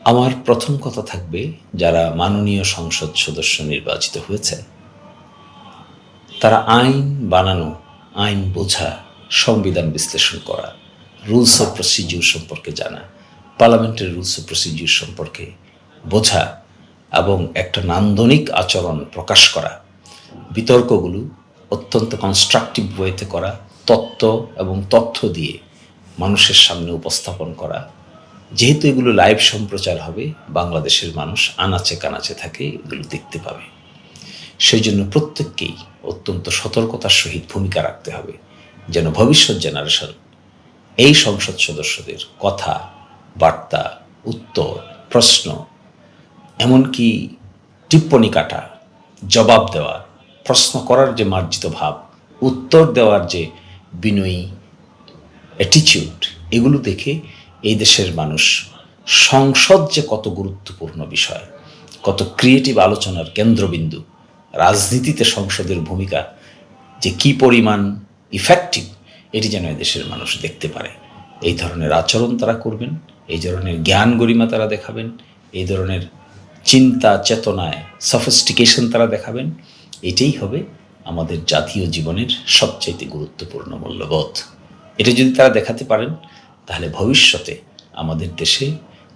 আমার প্রথম কথা থাকবে, যারা মাননীয় সংসদ সদস্য নির্বাচিত হয়েছেন তারা আইন বানানো, আইন বোঝা, সংবিধান বিশ্লেষণ করা, রুলস অফ প্রসিডিউর সম্পর্কে জানা, পার্লামেন্টের রুলস অফ প্রসিডিউর সম্পর্কে বোঝা এবং একটা নান্দনিক আচরণ প্রকাশ করা, বিতর্কগুলো অত্যন্ত কনস্ট্রাকটিভ ওয়েতে করা, তত্ত্ব এবং তথ্য দিয়ে মানুষের সামনে উপস্থাপন করা। যেহেতু এগুলো লাইভ সম্প্রচার হবে, বাংলাদেশের মানুষ আনাচে কানাচে থাকে এগুলো দেখতে পাবে। সেই জন্য প্রত্যেককেই অত্যন্ত সতর্কতার সহিত ভূমিকা রাখতে হবে, যেন ভবিষ্যৎ জেনারেশন এই সংসদ সদস্যদের কথা, বার্তা, উত্তর, প্রশ্ন, এমনকি টিপ্পনী কাটা, জবাব দেওয়া, প্রশ্ন করার যে মার্জিত ভাব, উত্তর দেওয়ার যে বিনয়ী অ্যাটিচিউড, এগুলো দেখে এই দেশের মানুষ সংসদ যে কত গুরুত্বপূর্ণ বিষয়, কত ক্রিয়েটিভ আলোচনার কেন্দ্রবিন্দু, রাজনীতিতে সংসদের ভূমিকা যে কী পরিমাণ ইফেক্টিভ, এটি যেন এদেশের মানুষ দেখতে পারে। এই ধরনের আচরণ তারা করবেন, এই ধরনের জ্ঞান গরিমা তারা দেখাবেন, এই ধরনের চিন্তা চেতনায় সফিস্টিকেশন তারা দেখাবেন। এটাই হবে আমাদের জাতীয় জীবনের সবচাইতে গুরুত্বপূর্ণ মূল্যবোধ। এটা যদি তারা দেখাতে পারেন, তাহলে ভবিষ্যতে আমাদের দেশে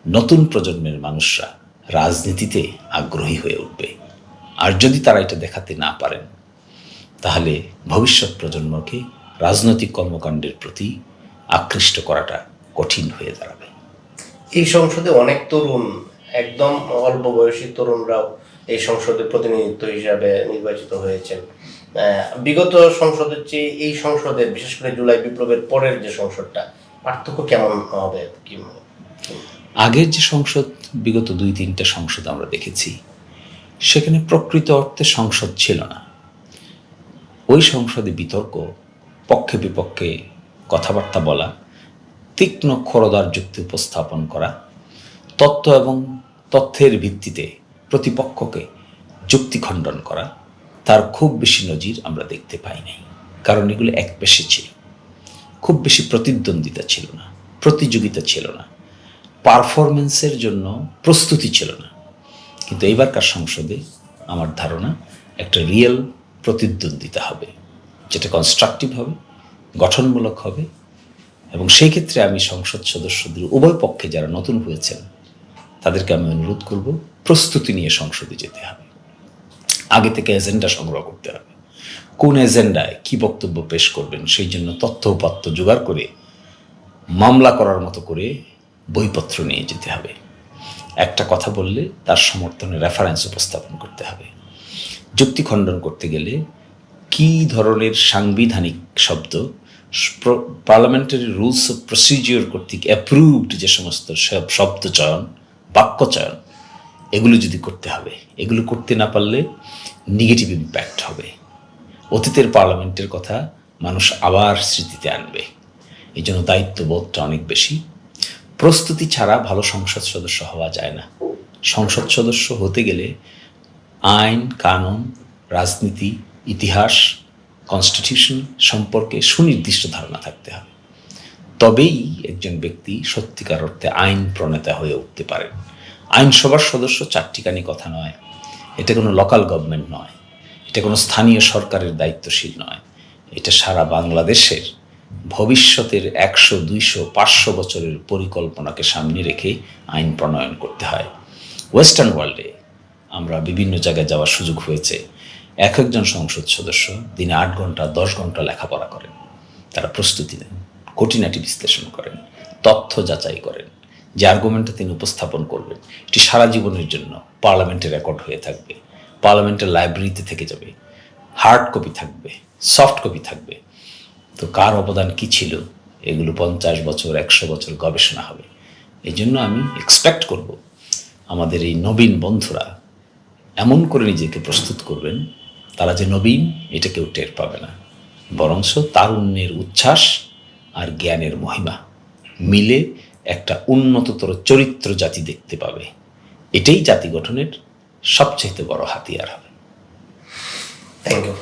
নতুন প্রজন্মের মানুষরা রাজনীতিতে আগ্রহী হয়ে উঠবে। আর যদি তারা এটা দেখাতে না পারেন, তাহলে ভবিষ্যৎ প্রজন্মকে রাজনৈতিক কর্মকাণ্ডের প্রতি আকৃষ্ট করাটা কঠিন হয়ে দাঁড়াবে। এই সংসদে অনেক তরুণ, একদম অল্প বয়সী তরুণরাও এই সংসদে প্রতিনিধিত্ব হিসাবে নির্বাচিত হয়েছেন। বিগত সংসদের চেয়ে এই সংসদের, বিশেষ করে জুলাই বিপ্লবের পরের যে সংসদটা, পার্থক্য কেমন হবে? কি আগের যে সংসদ, বিগত 2-3টা সংসদ আমরা দেখেছি, সেখানে প্রকৃত অর্থে সংসদ ছিল না। ওই সংসদে বিতর্ক, পক্ষে বিপক্ষে কথাবার্তা বলা, তীক্ষ্ণ খরদার যুক্তি উপস্থাপন করা, তত্ত্ব এবং তথ্যের ভিত্তিতে প্রতিপক্ষকে যুক্তি খণ্ডন করা, তার খুব বেশি নজির আমরা দেখতে পাই নাই। কারণ এগুলো একপেশে ছিল, খুব বেশি প্রতিদ্বন্দ্বিতা ছিল না, প্রতিযোগিতা ছিল না, পারফরমেন্সের জন্য প্রস্তুতি ছিল না। কিন্তু এইবারকার সংসদে আমার ধারণা একটা রিয়েল প্রতিদ্বন্দ্বিতা হবে, যেটা কনস্ট্রাকটিভ হবে, গঠনমূলক হবে। এবং সেই ক্ষেত্রে আমি সংসদ সদস্যদের উভয় পক্ষে যারা নতুন হয়েছেন তাদেরকে আমি অনুরোধ করব, প্রস্তুতি নিয়ে সংসদে যেতে হবে। আগে থেকে এজেন্ডা সংগ্রহ করতে হবে, কোন এজেন্ডায় কী বক্তব্য পেশ করবেন সেই জন্য তথ্য উপাত্ত জোগাড় করে মামলা করার মতো করে বইপত্র নিয়ে যেতে হবে। একটা কথা বললে তার সমর্থনে রেফারেন্স উপস্থাপন করতে হবে। যুক্তি খণ্ডন করতে গেলে কী ধরনের সাংবিধানিক শব্দ, পার্লামেন্টারি রুলস অফ প্রসিডিওর কর্তৃক অ্যাপ্রুভড যে সমস্ত শব্দ চয়ন, বাক্য চয়ন, এগুলো যদি করতে হবে, এগুলো করতে না পারলে নেগেটিভ ইম্প্যাক্ট হবে। অতীতের পার্লামেন্টের কথা মানুষ আবার স্মৃতিতে আনবে। এই জন্য দায়িত্ববোধটা অনেক বেশি। প্রস্তুতি ছাড়া ভালো সংসদ সদস্য হওয়া যায় না। সংসদ সদস্য হতে গেলে আইন কানুন, রাজনীতি, ইতিহাস, কনস্টিটিউশন সম্পর্কে সুনির্দিষ্ট ধারণা থাকতে হবে। তবেই একজন ব্যক্তি সত্যিকার অর্থে আইন প্রণেতা হয়ে উঠতে পারেন। আইনসভার সদস্য চারটিখানি কথা নয়, এটা কোনো লোকাল গভর্নমেন্ট নয়, এটা কোনো স্থানীয় সরকারের দায়িত্বশীল নয়, এটা সারা বাংলাদেশের ভবিষ্যতের 100, 200, 500 বছরের পরিকল্পনাকে সামনে রেখে আইন প্রণয়ন করতে হয়। ওয়েস্টার্ন ওয়ার্ল্ডে আমরা বিভিন্ন জায়গায় যাওয়ার সুযোগ হয়েছে। একজন সংসদ সদস্য দিনে 8 ঘন্টা 10 ঘন্টা লেখাপড়া করেন, তারা প্রস্তুতি নেন, খুঁটিনাটি বিশ্লেষণ করেন, তথ্য যাচাই করেন, যে আর্গুমেন্টটা তিনি উপস্থাপন করবেন এটি সারা জীবনের জন্য পার্লামেন্টে রেকর্ড হয়ে থাকবে, পার্লামেন্টের লাইব্রেরিতে থেকে যাবে, হার্ড কপি থাকবে, সফট কপি থাকবে। তো কার অবদান কী ছিল, এগুলো 50 বছর 100 বছর গবেষণা হবে। এই জন্য আমি এক্সপেক্ট করব আমাদের এই নবীন বন্ধুরা এমন করে নিজেকে প্রস্তুত করবেন, তারা যে নবীন এটা কেউ টের পাবে না, বরঞ্চ তারুণ্যের উচ্ছ্বাস আর জ্ঞানের মহিমা মিলে একটা উন্নততর চরিত্র জাতি দেখতে পাবে। এটাই জাতি গঠনের সবচেয়ে বড় হাতিয়ার হবে। Thank you.